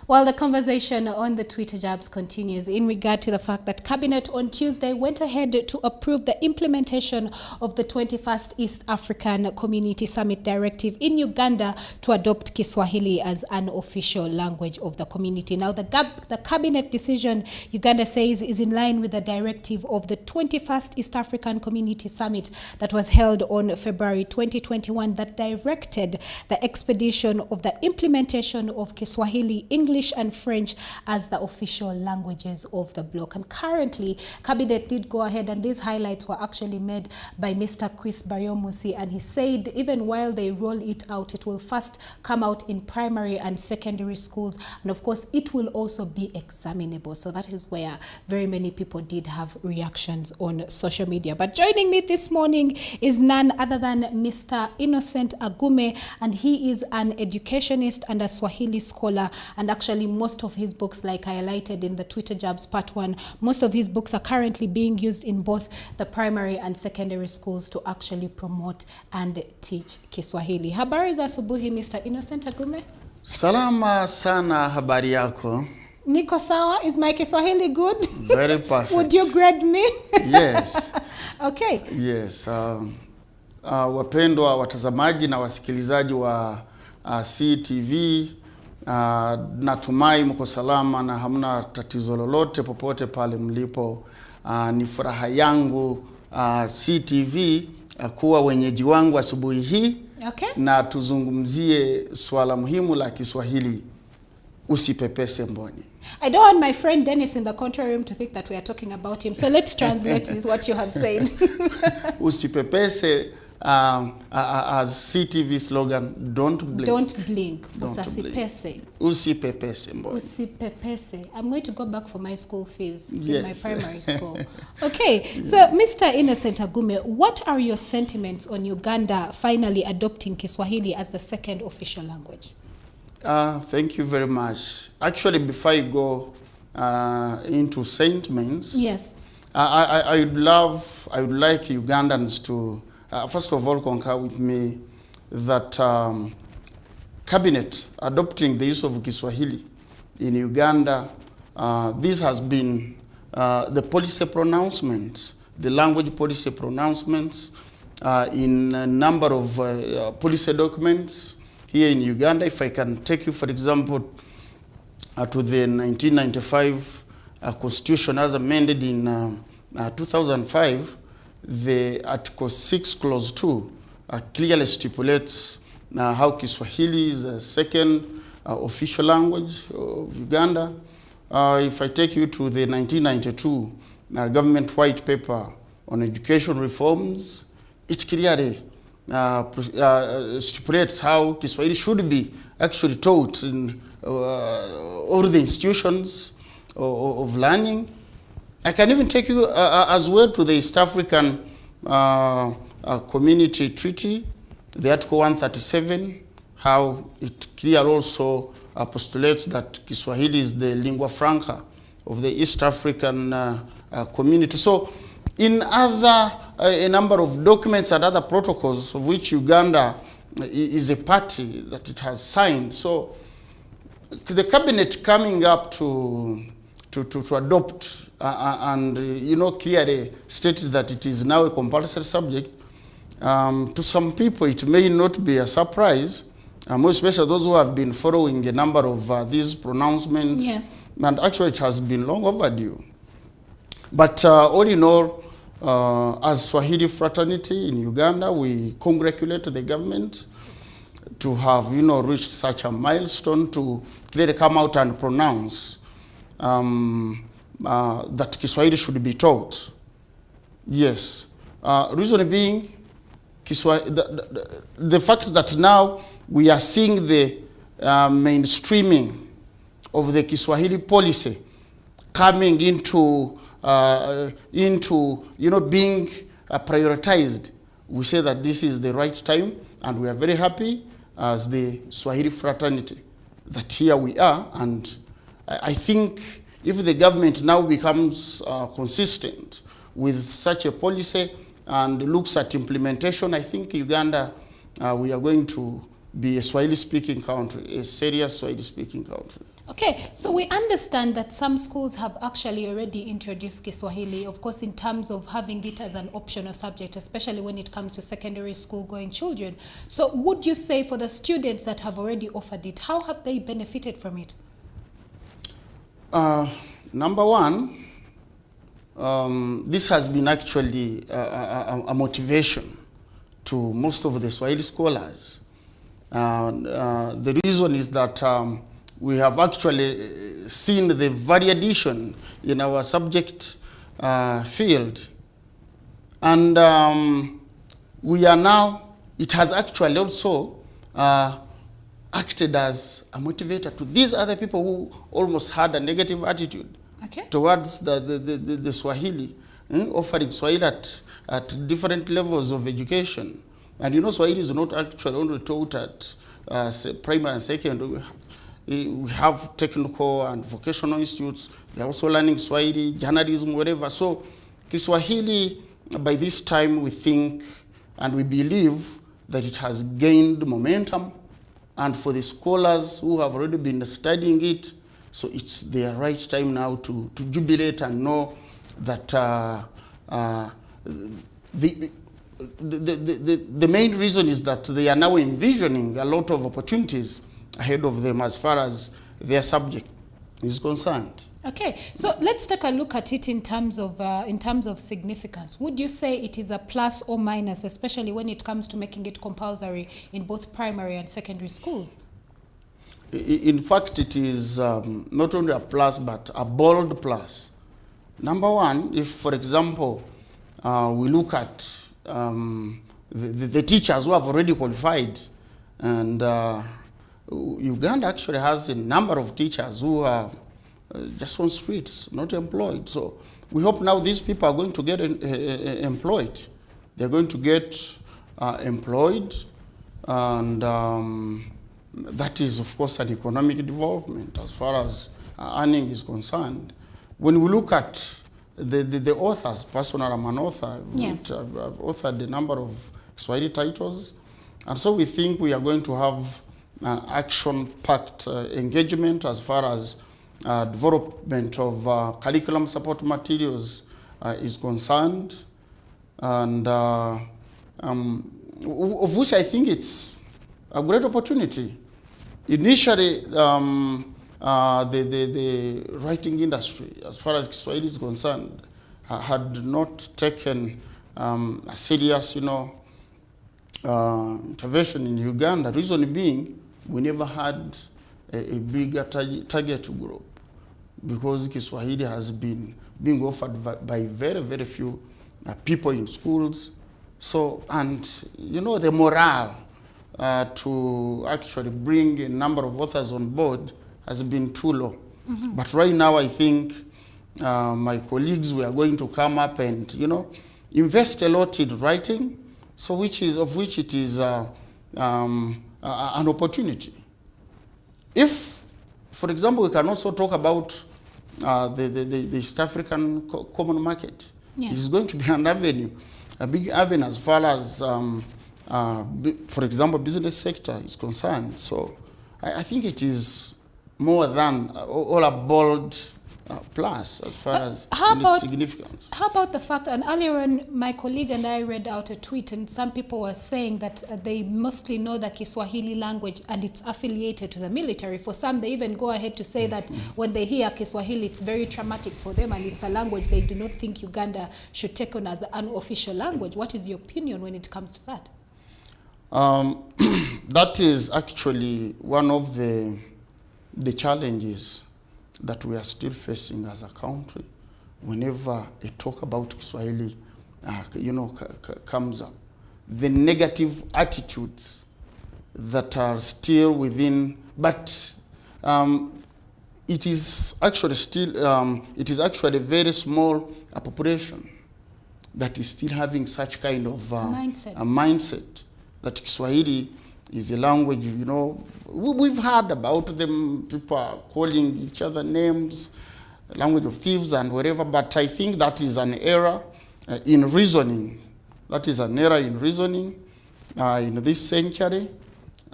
Well, the conversation on the Twitter jabs continues in regard to the fact that Cabinet on Tuesday went ahead to approve the implementation of the 21st East African Community Summit Directive in Uganda to adopt Kiswahili as an official language of the community. Now, the Cabinet decision, Uganda says, is in line with the directive of the 21st East African Community Summit that was held on February 2021 that directed the expedition of the implementation of Kiswahili, English and French as the official languages of the bloc. And currently, Cabinet did go ahead, and these highlights were actually made by Mr. Chris Baryomusi, and he said even while they roll it out, it will first come out in primary and secondary schools, and of course it will also be examinable. So that is where very many people did have reactions on social media. But joining me this morning is none other than Mr. Innocent Agume, and he is an educationist and a Swahili scholar, and actually most of his books, like I highlighted in the Twitter jabs part 1, most of his books are currently being used in both the primary and secondary schools to actually promote and teach Kiswahili. Habari za asubuhi, Mr. Innocent Agume. Salama sana, habari yako? Niko sawa. Is my Kiswahili good? Very perfect. Would you grade me? Yes. Okay. Yes. Wapendwa watazamaji na wasikilizaji wa CTV, natumai mko salama na hamna tatizo lolote popote pale mlipo. Ni furaha yangu CTV kuwa wenyeji wangu asubuhi hii. Okay. Na tuzungumzie swala muhimu la Kiswahili, usipepese mboni. I don't want my friend Dennis in the control room to think that we are talking about him. So let's translate this, what you have said. Usipepese, as CTV slogan, don't blink. Don't blink. Usipepese. Usipepese mboni. Usipepese. I'm going to go back for my school fees in Yes. my primary school. Okay, so Mr. Innocent Agume, what are your sentiments on Uganda finally adopting Kiswahili as the second official language? Thank you very much. Actually, before I go into sentiments, yes, I would like Ugandans to first of all concur with me that Cabinet adopting the use of Kiswahili in Uganda, this has been the policy pronouncements, the language policy pronouncements in a number of policy documents here in Uganda. If I can take you, for example, to the 1995 Constitution as amended in 2005, the Article 6, Clause 2 clearly stipulates how Kiswahili is a second official language of Uganda. If I take you to the 1992 government white paper on education reforms, it clearly stipulates how Kiswahili should be actually taught in all the institutions of learning. I can even take you as well to the East African Community Treaty, the Article 137, how it clearly also postulates that Kiswahili is the lingua franca of the East African community. So in a number of documents and other protocols of which Uganda is a party that it has signed. So the Cabinet coming up to adopt and clearly stated that it is now a compulsory subject. To some people it may not be a surprise, most especially those who have been following a number of these pronouncements. Yes. And actually it has been long overdue. But all in all, as Swahili fraternity in Uganda, we congratulate the government to have reached such a milestone to really come out and pronounce that Kiswahili should be taught. Yes. Reason being, the fact that now we are seeing the mainstreaming of the Kiswahili policy coming into being prioritized, we say that this is the right time, and we are very happy as the Swahili fraternity that here we are. And I think if the government now becomes consistent with such a policy and looks at implementation, I think Uganda, we are going to be a Swahili-speaking country, a serious Swahili-speaking country. Okay, so we understand that some schools have actually already introduced Kiswahili, of course, in terms of having it as an optional subject, especially when it comes to secondary school going children. So would you say for the students that have already offered it, how have they benefited from it? Number one, this has been actually a motivation to most of the Swahili scholars. The reason is that we have actually seen the variation in our subject field. And we are now, it has actually also acted as a motivator to these other people who almost had a negative attitude towards the Swahili, offering Swahili at different levels of education. And you know, Swahili is not actually only taught at primary and secondary. We have technical and vocational institutes. They're also learning Swahili, journalism, whatever. So Kiswahili, by this time, we think and we believe that it has gained momentum. And for the scholars who have already been studying it, so it's their right time now to jubilate and know that the main reason is that they are now envisioning a lot of opportunities ahead of them as far as their subject is concerned. Okay, so let's take a look at it in terms of significance. Would you say it is a plus or minus, especially when it comes to making it compulsory in both primary and secondary schools? In fact, it is not only a plus, but a bold plus. Number one, if, for example, we look at the teachers who have already qualified, and Uganda actually has a number of teachers who are just on streets, not employed. So we hope now these people are going to get employed. They're going to get employed, and that is, of course, an economic development as far as earning is concerned. When we look at the authors, personally, I'm an author. Yes. I've authored a number of Swahili titles, and so we think we are going to have an action-packed engagement as far as development of curriculum support materials is concerned, and of which I think it's a great opportunity. Initially, the writing industry, as far as Swahili is concerned, had not taken a serious, intervention in Uganda. Reason being, we never had a bigger target group, because Kiswahili has been being offered by very, very few people in schools. So, and the morale to actually bring a number of authors on board has been too low. Mm-hmm. But right now, I think my colleagues, we are going to come up and, invest a lot in writing, so which it is an opportunity. If, for example, we can also talk about the East African common market. Yes. It's going to be an avenue, a big avenue as far as, for example, business sector is concerned. So I think it is more than all a bold plus as far as its significance. How about the fact, and earlier on my colleague and I read out a tweet, and some people were saying that they mostly know the Kiswahili language and it's affiliated to the military. For some, they even go ahead to say that when they hear Kiswahili, it's very traumatic for them, and it's a language they do not think Uganda should take on as an official language. What is your opinion when it comes to that? That is actually one of the challenges that we are still facing as a country. Whenever a talk about Kiswahili, comes up, the negative attitudes that are still within, but it is actually still, it is actually a very small population that is still having such kind of mindset that Kiswahili is a language, we've heard about them, people are calling each other names, language of thieves and whatever, but I think that is an error in reasoning. That is an error in reasoning in this century.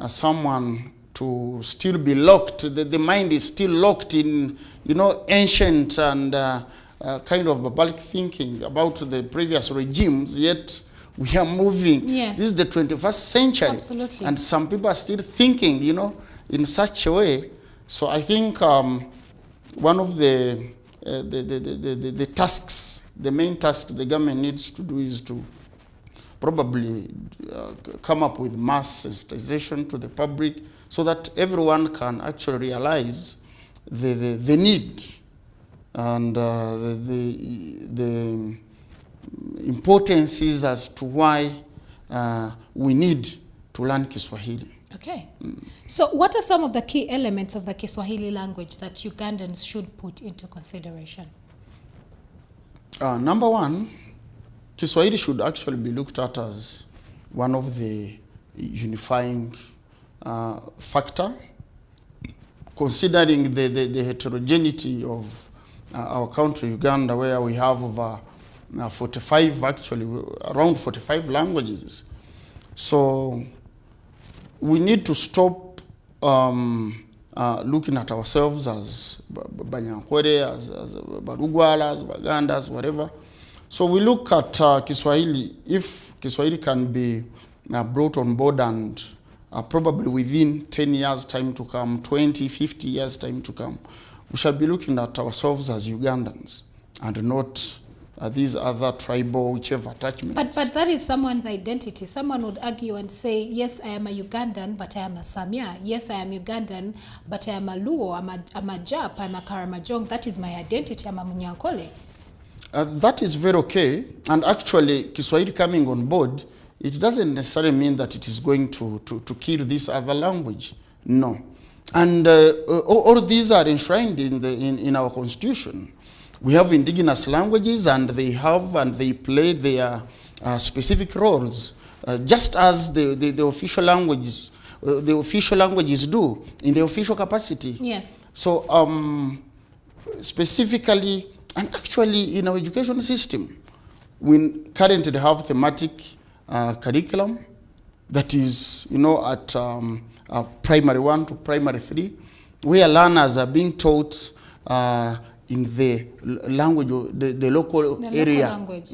someone to still be locked. The mind is still locked in, ancient and kind of barbaric thinking about the previous regimes, yet we are moving. Yes. This is the 21st century. Absolutely. And some people are still thinking, in such a way. So I think one of the tasks, the main tasks the government needs to do is to probably come up with mass sensitization to the public so that everyone can actually realize the need and the importance as to why we need to learn Kiswahili. Okay. So what are some of the key elements of the Kiswahili language that Ugandans should put into consideration? Number one, Kiswahili should actually be looked at as one of the unifying factor, considering the heterogeneity of our country, Uganda, where we have over 45, actually, around 45 languages. So we need to stop looking at ourselves as Banyankwere, as Barugwala, as Bagandas, whatever. So we look at Kiswahili, if Kiswahili can be brought on board and probably within 10 years time to come, 20, 50 years time to come, we shall be looking at ourselves as Ugandans and not these other tribal, whichever attachments. But that is someone's identity. Someone would argue and say, yes, I am a Ugandan, but I am a Samia. Yes, I am Ugandan, but I am a Luo, I'm a Jap, I'm a Karamajong. That is my identity, I'm a Munyankole. That is very okay. And actually, Kiswahili coming on board, it doesn't necessarily mean that it is going to kill this other language. No. And all these are enshrined in our constitution. We have indigenous languages, and they play their specific roles, just as the official languages, do in the official capacity. Yes. So specifically, and actually in our education system, we currently have thematic curriculum that is, at primary 1 to primary 3, where learners are being taught in the language, the local area language.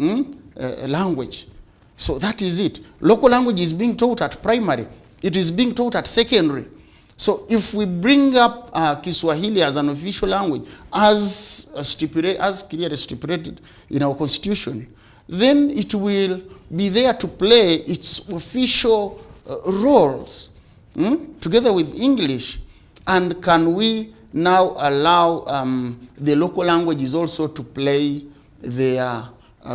Language. So that is it. Local language is being taught at primary. It is being taught at secondary. So if we bring up Kiswahili as an official language, as clearly stipulated in our constitution, then it will be there to play its official roles together with English. And can we now allow the local languages also to play their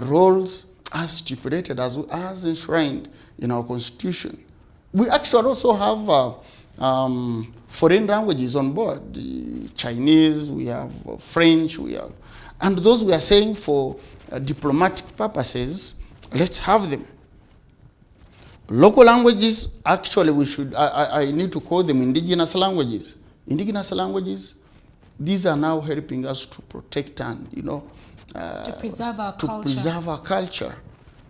roles as stipulated, as enshrined in our constitution? We actually also have foreign languages on board. Chinese, we have French, and those we are saying for diplomatic purposes, let's have them. Local languages, actually I need to call them indigenous languages. Indigenous languages, these are now helping us to protect and, to preserve our culture.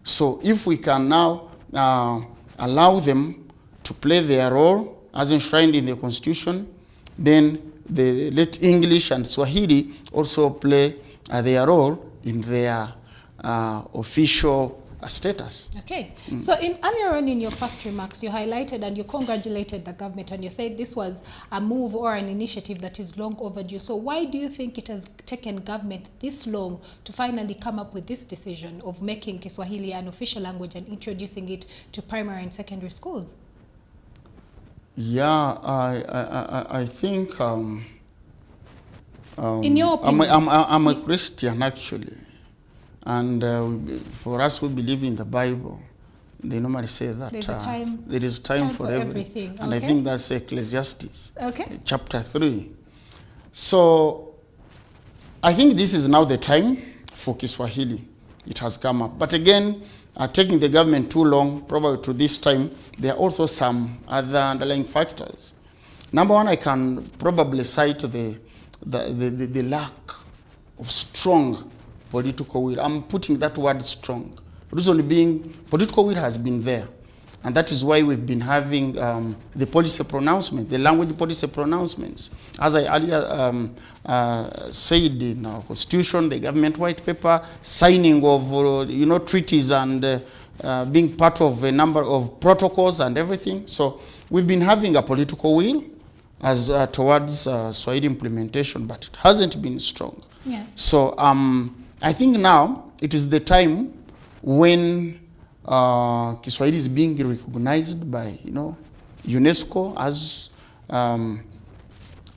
So if we can now allow them to play their role as enshrined in the constitution, then let English and Swahili also play their role in their official status. Okay. So earlier on in your first remarks, you highlighted and you congratulated the government, and you said this was a move or an initiative that is long overdue. So why do you think it has taken government this long to finally come up with this decision of making Kiswahili an official language and introducing it to primary and secondary schools? Yeah, I think in your opinion, I'm a Christian actually. And for us who believe in the Bible, they normally say that there is time for everything. Okay. And I think that's Ecclesiastes, chapter 3. So I think this is now the time for Kiswahili. It has come up. But again, taking the government too long, probably to this time, there are also some other underlying factors. Number one, I can probably cite the lack of strong political will. I'm putting that word strong. Reason being, political will has been there. And that is why we've been having the policy pronouncement, the language policy pronouncements. As I earlier said, in our constitution, the government white paper, signing of treaties and being part of a number of protocols and everything. So we've been having a political will as towards Swahili implementation, but it hasn't been strong. Yes. So I think now it is the time when Kiswahili is being recognized by UNESCO, as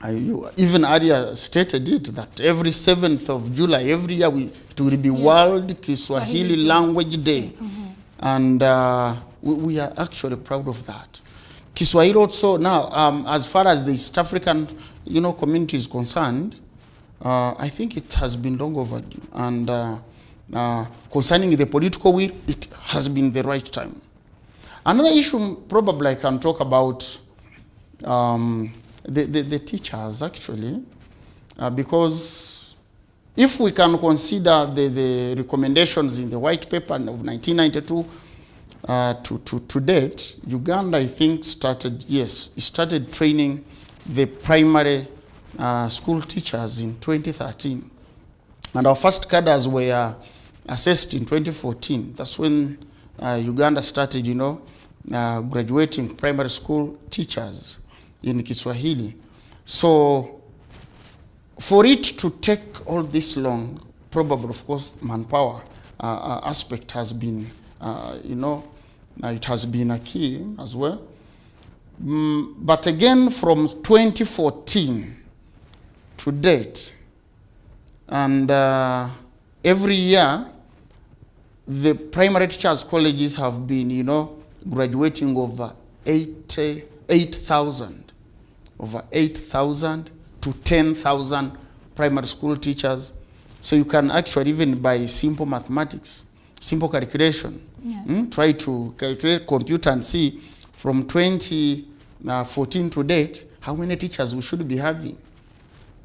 you even earlier stated it, that every 7th of July every year it will be World Kiswahili Language Day. And we are actually proud of that. Kiswahili also now, as far as the East African community is concerned, I think it has been long overdue. And concerning the political will, it has been the right time. Another issue probably I can talk about the teachers, actually, because if we can consider the recommendations in the white paper of 1992 to date, Uganda, I think, started training the primary school teachers in 2013. And our first cadres were assessed in 2014. That's when Uganda started, graduating primary school teachers in Kiswahili. So for it to take all this long, probably, of course, manpower aspect has been, it has been a key as well. But again, from 2014 to date, and every year, the primary teachers' colleges have been, graduating over 8,000, over 8,000 to 10,000 primary school teachers. So you can actually, even by simple mathematics, simple calculation, try to calculate computer and see from 2014 to date how many teachers we should be having.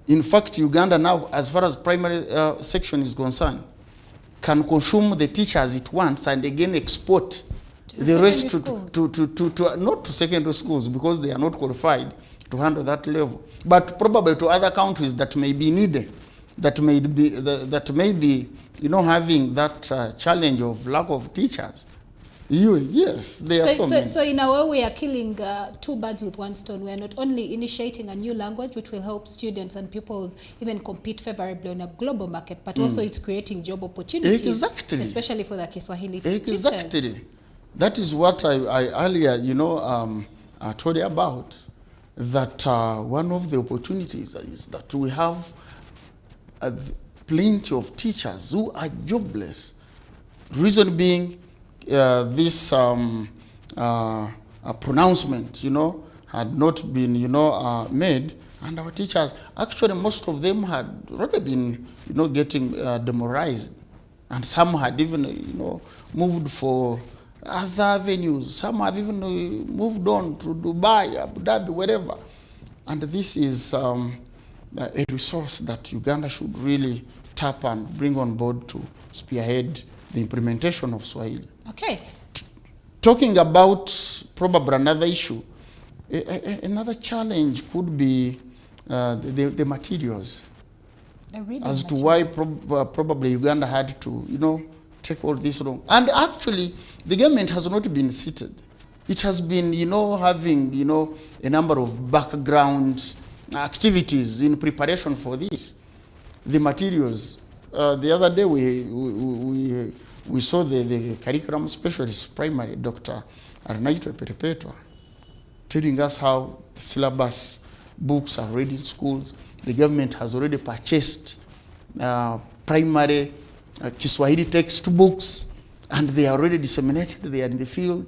In fact, Uganda now, as far as primary section is concerned, can consume the teachers it wants and again export the rest to not to secondary schools, because they are not qualified to handle that level, but probably to other countries that may be needed, that may be having that challenge of lack of teachers. Yes, there are so many. So in a way, we are killing two birds with one stone. We are not only initiating a new language which will help students and pupils even compete favorably on a global market, but also it's creating job opportunities, especially for the Kiswahili teachers. Exactly. That is what I earlier, told you about, that one of the opportunities is that we have plenty of teachers who are jobless. Reason being, this pronouncement, had not been, made, and our teachers, actually, most of them had already been, getting demoralized, and some had even, moved for other avenues. Some have even moved on to Dubai, Abu Dhabi, wherever. And this is a resource that Uganda should really tap and bring on board to spearhead the implementation of Swahili. Okay. Talking about probably another issue, another challenge could be the materials. As to why probably Uganda had to, take all this wrong. And actually, the government has not been seated. It has been, having, a number of background activities in preparation for this. The materials. The other day, we saw the curriculum specialist, primary, Dr. Arnaito Perpetua, telling us how the syllabus books are ready in schools. The government has already purchased primary Kiswahili textbooks, and they are already disseminated there in the field.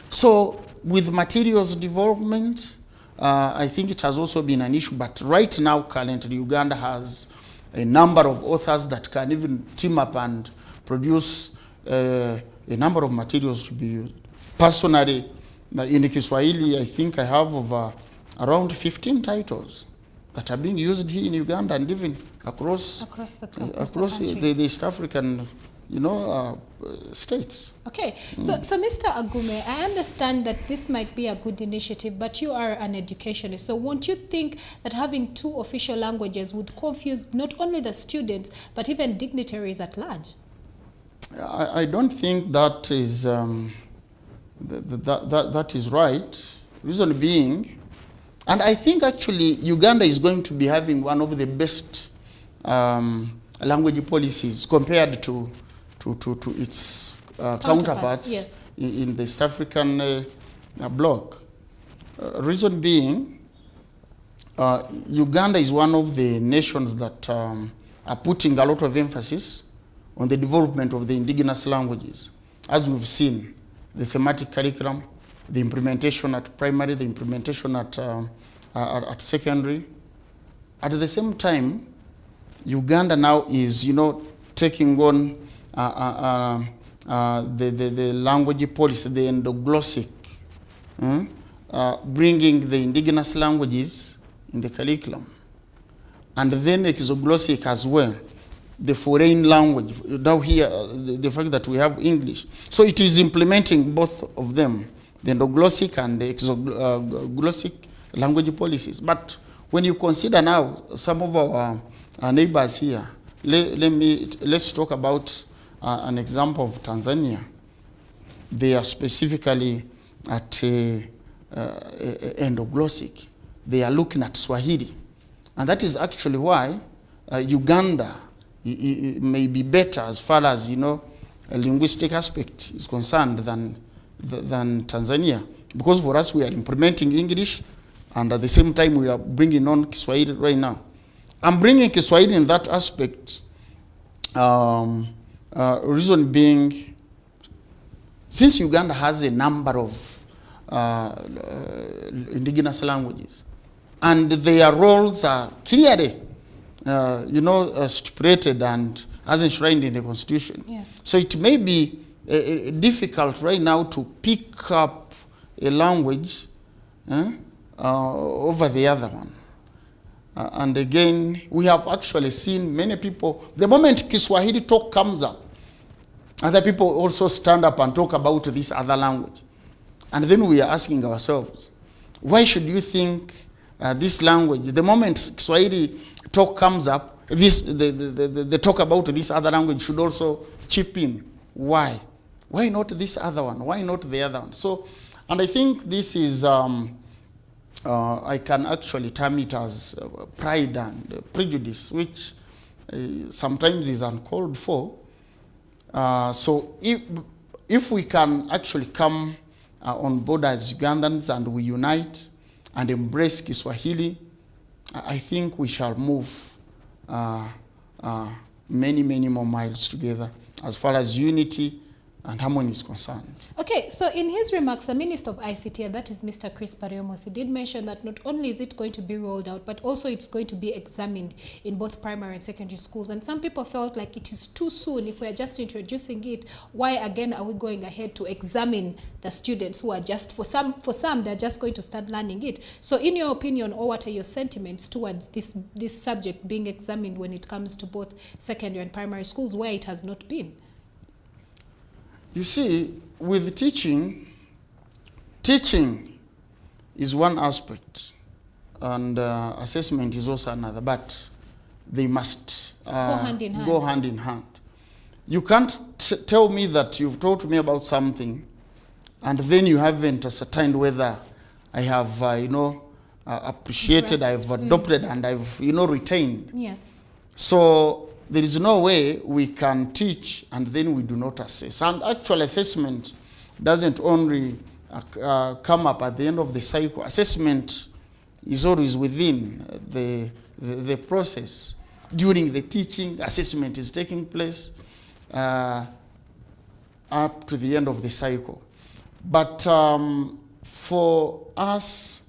So with materials development, I think it has also been an issue, but right now, currently, Uganda has a number of authors that can even team up and produce a number of materials to be used. Personally, in Kiswahili, I think I have over around 15 titles that are being used here in Uganda and even across the East African, states. Okay, so Mr. Agume, I understand that this might be a good initiative, but you are an educationist, so won't you think that having two official languages would confuse not only the students, but even dignitaries at large? I don't think that is that is right. Reason being, and I think actually Uganda is going to be having one of the best language policies compared to its counterparts yes, in the East African bloc. Reason being, Uganda is one of the nations that are putting a lot of emphasis on the development of the indigenous languages. As we've seen, the thematic curriculum, the implementation at primary, the implementation at secondary. At the same time, Uganda now is, taking on the language policy, the endoglossic, bringing the indigenous languages in the curriculum, and then exoglossic as well, the foreign language. Now here, the fact that we have English. So it is implementing both of them, the endoglossic and the exoglossic language policies. But when you consider now some of our neighbors here, let's talk about an example of Tanzania. They are specifically at endoglossic. They are looking at Swahili. And that is actually why Uganda may be better as far as, a linguistic aspect is concerned than Tanzania. Because for us, we are implementing English, and at the same time, we are bringing on Kiswahili right now. I'm bringing Kiswahili in that aspect, reason being, since Uganda has a number of indigenous languages, and their roles are clearly, stipulated and as enshrined in the Constitution. Yes. So it may be difficult right now to pick up a language over the other one. And again, we have actually seen many people, the moment Kiswahili talk comes up, other people also stand up and talk about this other language. And then we are asking ourselves, why should you think this language, the moment Swahili talk comes up, the talk about this other language should also chip in? Why? Why not this other one? Why not the other one? So, and I think this is, I can actually term it as pride and prejudice, which sometimes is uncalled for. So if we can actually come on board as Ugandans and we unite and embrace Kiswahili, I think we shall move many, many more miles together as far as unity and harmony is concerned. Okay, so in his remarks, the Minister of ICT, and that is Mr. Chris Bariomosi, did mention that not only is it going to be rolled out, but also it's going to be examined in both primary and secondary schools. And some people felt like it is too soon. If we're just introducing it, why again are we going ahead to examine the students who are just, for some they're just going to start learning it. So in your opinion, or what are your sentiments towards this subject being examined when it comes to both secondary and primary schools where it has not been? You see, with teaching is one aspect, and assessment is also another, but they must go hand in hand. Go hand in hand. You can't tell me that you've taught me about something, and then you haven't ascertained whether I have, appreciated, I've adopted, and I've, retained. Yes. So there is no way we can teach and then we do not assess. And actual assessment doesn't only come up at the end of the cycle. Assessment is always within the process. During the teaching, assessment is taking place up to the end of the cycle. But for us,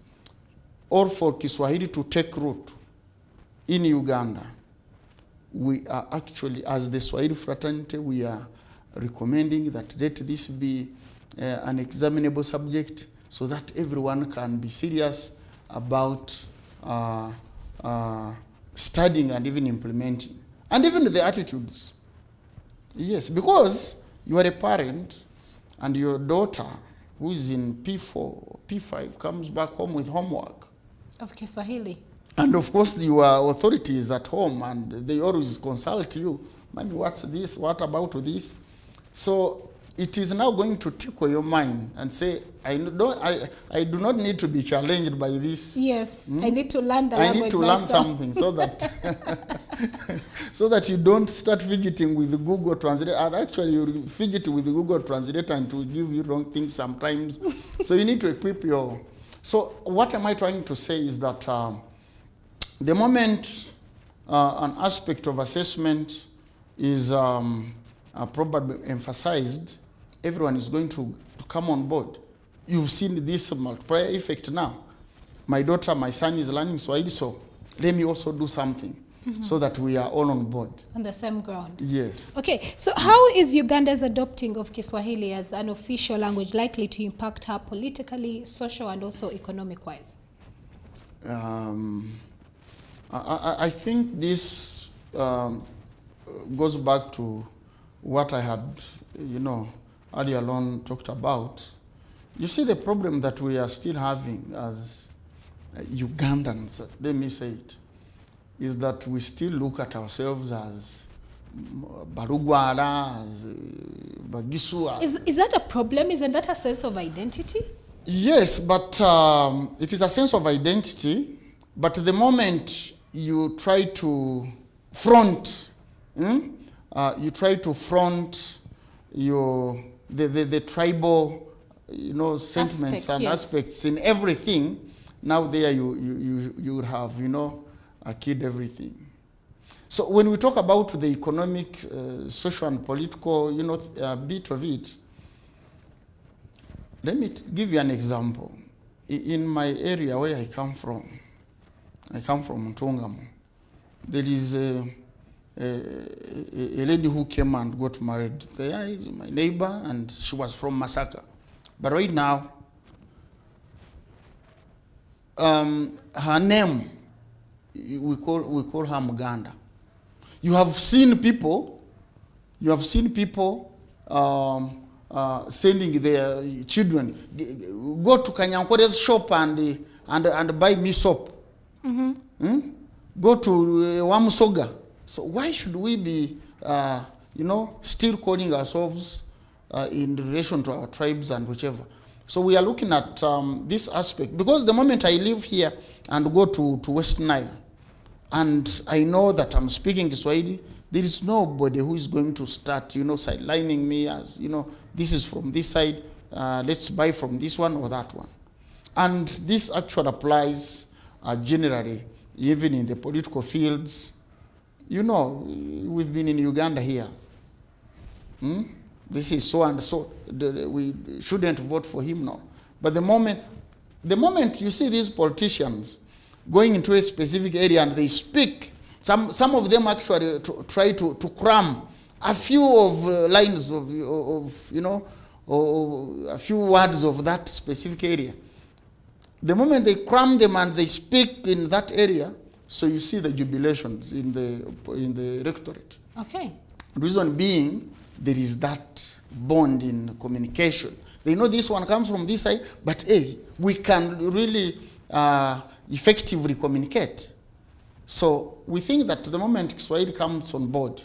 or for Kiswahili to take root in Uganda, we are actually, as the Swahili fraternity, we are recommending that let this be an examinable subject so that everyone can be serious about studying and even implementing. And even the attitudes. Yes, because you are a parent and your daughter who is in P4, P5 comes back home with homework. Of Kiswahili. And of course your authorities at home and they always consult you. Mommy, what's this? What about this? So it is now going to tickle your mind and say, I do not need to be challenged by this. Yes, I need to learn the language. I need to learn something so that so that you don't start fidgeting with the Google Translator. And actually, you fidget with the Google Translator and it will give you wrong things sometimes. So you need to equip your. So what am I trying to say is that the moment an aspect of assessment is probably emphasized, everyone is going to come on board. You've seen this multiplier effect now. My daughter, my son is learning Swahili, so let me also do something so that we are all on board. On the same ground. Yes. Okay, so how is Uganda's adopting of Kiswahili as an official language likely to impact her politically, social, and also economic-wise? I think this goes back to what I had, earlier on talked about. You see, the problem that we are still having as Ugandans, let me say it, is that we still look at ourselves as Barugwara, as Bagisu. Is that a problem? Isn't that a sense of identity? Yes, but it is a sense of identity. But the moment you try to front, the tribal, sentiments and aspects in everything. Now there you would have, killed everything. So when we talk about the economic, social and political, bit of it, let me give you an example. In my area where I come from Ntungamo, there is a lady who came and got married there, is my neighbor, and she was from Masaka. But right now, her name, we call her Muganda. You have seen people sending their children, go to Kanyankore's shop and buy me soap. Go to Wamusoga. So why should we be, still calling ourselves in relation to our tribes and whichever? So we are looking at this aspect, because the moment I live here and go to West Nile, and I know that I'm speaking Kiswahili, there is nobody who is going to start, sidelining me as, this is from this side, let's buy from this one or that one. And this actually applies generally, even in the political fields. We've been in Uganda here. This is so and so. We shouldn't vote for him now. But the moment you see these politicians going into a specific area and they speak, some of them actually try to cram a few of lines of a few words of that specific area. The moment they cram them and they speak in that area, so you see the jubilations in the rectorate. Okay. Reason being, there is that bond in communication. They know this one comes from this side, but hey, we can really effectively communicate. So we think that the moment Swahili comes on board,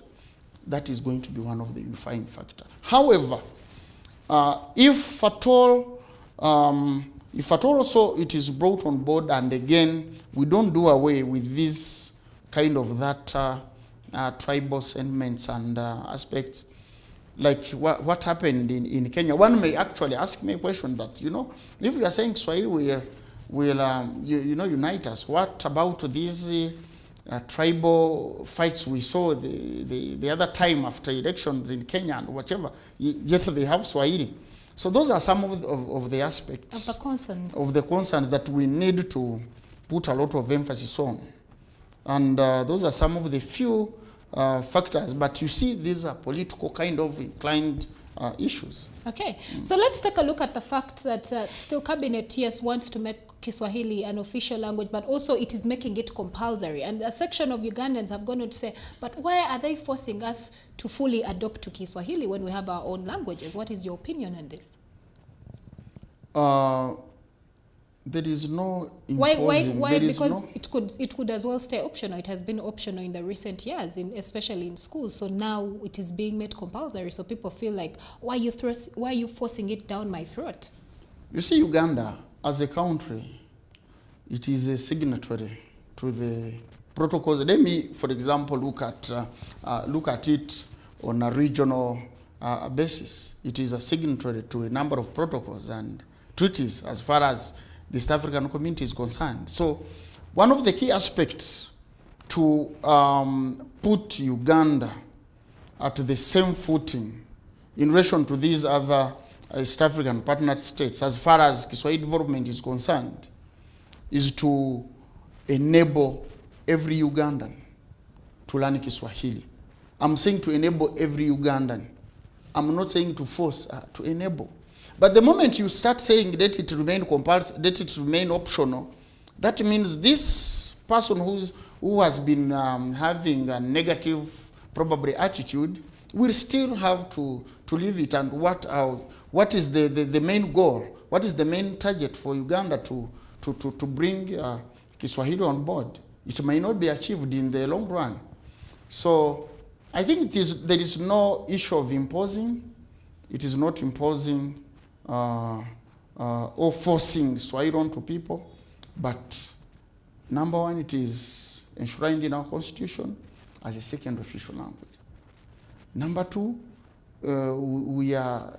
that is going to be one of the unifying factors. However, if at all also it is brought on board, and again, we don't do away with this kind of that tribal sentiments and aspects, like what happened in Kenya. One may actually ask me a question that, if we are saying Swahili will unite us, what about these tribal fights we saw the other time after elections in Kenya and whatever, yet they have Swahili. So those are some of the aspects of the concerns that we need to put a lot of emphasis on. And those are some of the few factors. But you see, these are political kind of inclined issues. Okay, so let's take a look at the fact that still Cabinet, yes, wants to make Kiswahili an official language, but also it is making it compulsory. And a section of Ugandans have gone on to say, but why are they forcing us to fully adopt to Kiswahili when we have our own languages? What is your opinion on this? There is no imposing. Why? Because it could as well stay optional. It has been optional in the recent years, especially in schools. So now it is being made compulsory. So people feel like, why are you forcing it down my throat? You see, Uganda as a country, it is a signatory to the protocols. Let me, for example, look at it on a regional basis. It is a signatory to a number of protocols and treaties as far as the East African community is concerned. So one of the key aspects to put Uganda at the same footing in relation to these other East African partner states as far as Kiswahili development is concerned is to enable every Ugandan to learn Kiswahili. I'm saying to enable every Ugandan. I'm not saying to force, to enable. But the moment you start saying that it remain compulsory, that it remain optional, that means this person who has been having a negative, probably attitude, will still have to leave it. And what is the main goal? What is the main target for Uganda to bring Kiswahili on board? It may not be achieved in the long run. So I think there is no issue of imposing. It is not imposing or forcing Swahili onto people, but number one, it is enshrined in our constitution as a second official language. Number two, we are,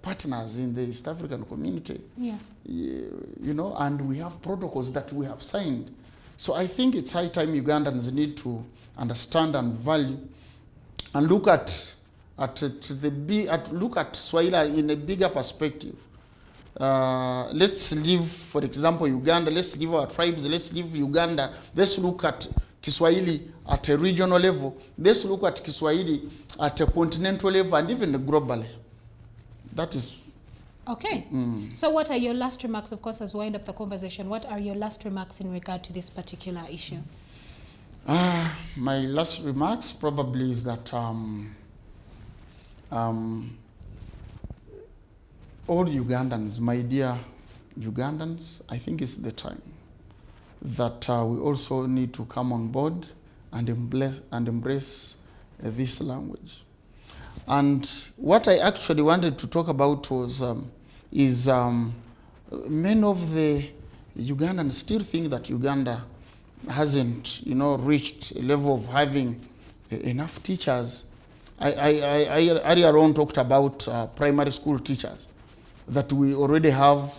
partners in the East African community. Yes. And we have protocols that we have signed. So I think it's high time Ugandans need to understand and value and look at Swahili in a bigger perspective. Let's leave, for example, Uganda. Let's leave our tribes. Let's leave Uganda. Let's look at Kiswahili at a regional level. Let's look at Kiswahili at a continental level and even globally. That is... Okay. So what are your last remarks, of course, as we wind up the conversation? What are your last remarks in regard to this particular issue? My last remarks probably is that all Ugandans, my dear Ugandans, I think it's the time that we also need to come on board and embrace this language. And what I actually wanted to talk about was many of the Ugandans still think that Uganda hasn't, reached a level of having enough teachers. I earlier on talked about primary school teachers, that we already have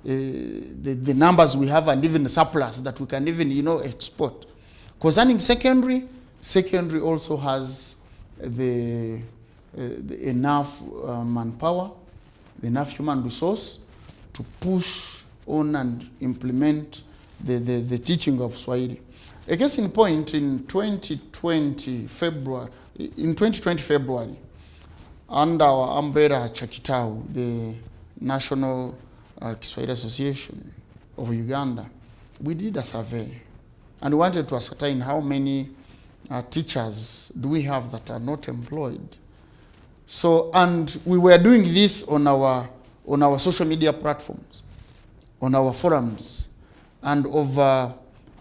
the numbers we have and even the surplus that we can even, export. Concerning secondary also has the enough manpower, enough human resource to push on and implement the teaching of Swahili. A case in point, in 2020 February, under our umbrella Chakitau, the National Kiswahili Association of Uganda, we did a survey and we wanted to ascertain how many teachers do we have that are not employed. So, and we were doing this on our social media platforms, on our forums, and over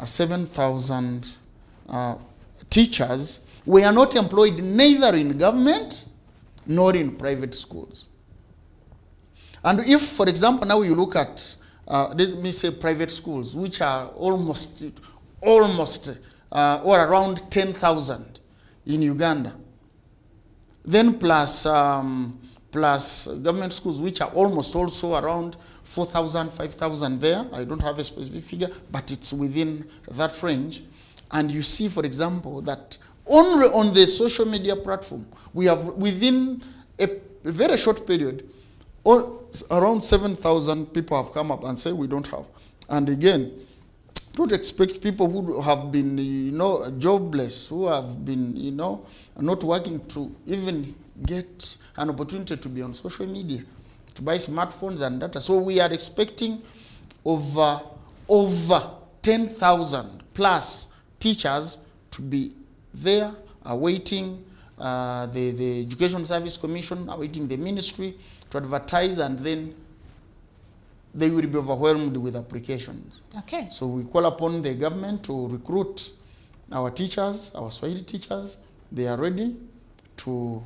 7,000 teachers were not employed neither in government nor in private schools. And if, for example, now you look at, let me say, private schools, which are almost or around 10,000 in Uganda, then plus government schools, which are almost also around 4,000, 5,000 there. I don't have a specific figure, but it's within that range. And you see, for example, that only on the social media platform, we have within a very short period, around 7,000 people have come up and say we don't have. And again, don't expect people who have been, jobless, who have been, not working to even get an opportunity to be on social media, to buy smartphones and data. So we are expecting over 10,000 plus teachers to be there awaiting the Education Service Commission, awaiting the ministry to advertise, and then they will be overwhelmed with applications. Okay. So we call upon the government to recruit our teachers, our Swahili teachers. They are ready to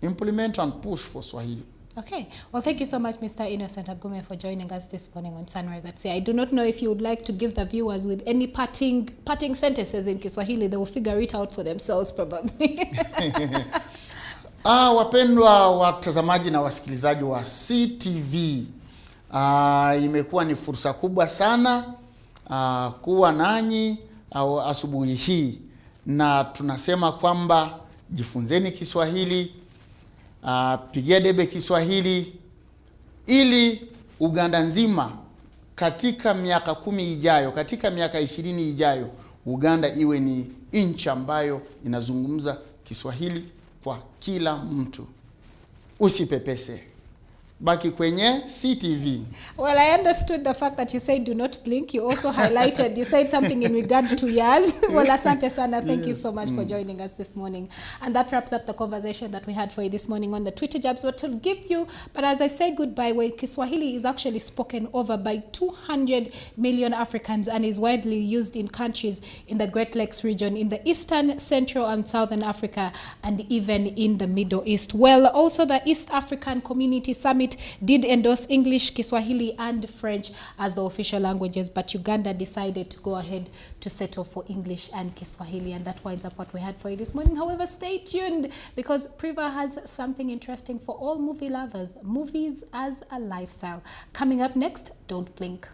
implement and push for Swahili. Okay. Well, thank you so much, Mr. Innocent Agume, for joining us this morning on Sunrise at Sea. I do not know if you would like to give the viewers with any parting sentences in Kiswahili. They will figure it out for themselves probably. Wapendwa watazamaji na wasikilizaji wa CTV, imekuwa ni fursa kubwa sana kuwa nanyi asubuhi hii, na tunasema kwamba jifunzeni Kiswahili, pigia debe Kiswahili, ili Uganda nzima katika miaka 10 ijayo, katika miaka 20 ijayo, Uganda iwe ni nchi ambayo inazungumza Kiswahili kwa kila mtu. Usipepese. Baki kwenye CTV. Well, I understood the fact that you said do not blink. You also highlighted, you said something in regard to years. Well, asante sana. Thank you so much for joining us this morning. And that wraps up the conversation that we had for you this morning on the Twitter Jabs. But as I say goodbye, well, Kiswahili is actually spoken over by 200 million Africans and is widely used in countries in the Great Lakes region, in the Eastern, Central, and Southern Africa, and even in the Middle East. Well, also the East African Community Summit did endorse English, Kiswahili, and French as the official languages, but Uganda decided to go ahead to settle for English and Kiswahili, and that winds up what we had for you this morning. However, stay tuned, because Priva has something interesting for all movie lovers, movies as a lifestyle. Coming up next, don't blink.